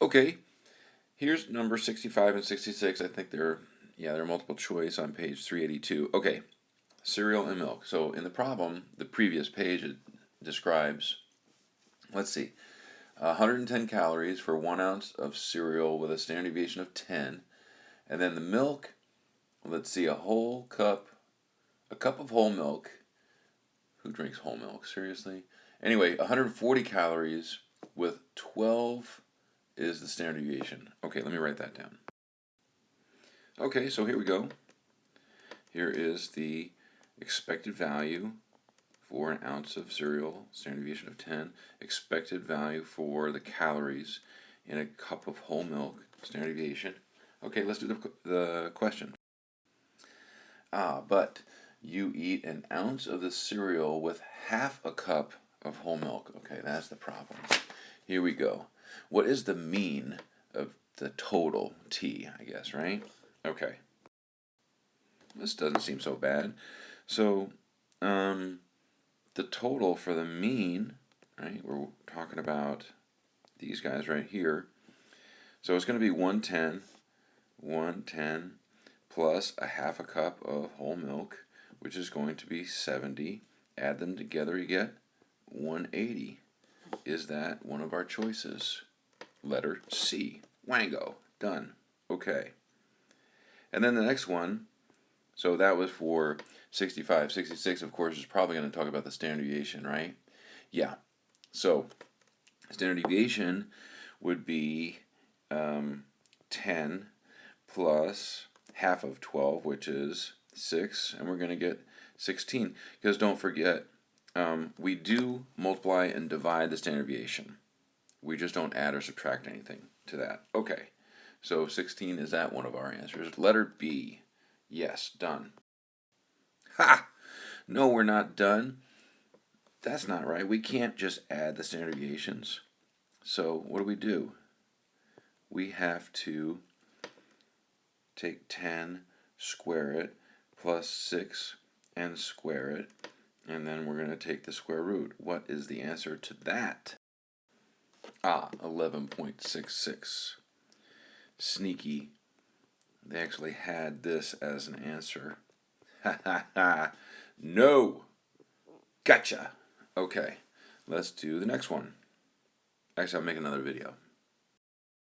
Okay, here's number 65 and 66. I think they're multiple choice on page 382. Okay, cereal and milk. So in the problem, the previous page, it describes, let's see, 110 calories for 1 ounce of cereal with a standard deviation of 10. And then the milk, let's see, a cup of whole milk. Who drinks whole milk? Seriously? Anyway, 140 calories with 12 is the standard deviation. Okay, let me write that down. Okay, so here we go. Here is the expected value for an ounce of cereal, standard deviation of 10. Expected value for the calories in a cup of whole milk, standard deviation. Okay, let's do the question. But you eat an ounce of the cereal with half a cup of whole milk. Okay, that's the problem. Here we go. What is the mean of the total T, I guess, right? Okay. This doesn't seem so bad. So, the total for the mean, right, we're talking about these guys right here. So it's going to be 110 plus a half a cup of whole milk, which is going to be 70. Add them together, you get 180. Is that one of our choices? Letter C. Wango. Done. Okay. And then the next one, so that was for 65. 66, of course, is probably going to talk about the standard deviation, right? Yeah. So standard deviation would be 10 plus half of 12, which is 6, and we're going to get 16. Because don't forget, we do multiply and divide the standard deviation. We just don't add or subtract anything to that. Okay, so 16, is that one of our answers? Letter B. Yes, done. Ha! No, we're not done. That's not right. We can't just add the standard deviations. So what do? We have to take 10, square it, plus 6, and square it. And then we're going to take the square root. What is the answer to that? 11.66. Sneaky. They actually had this as an answer. Ha ha ha. No. Gotcha. Okay, let's do the next one. Actually, I'll make another video.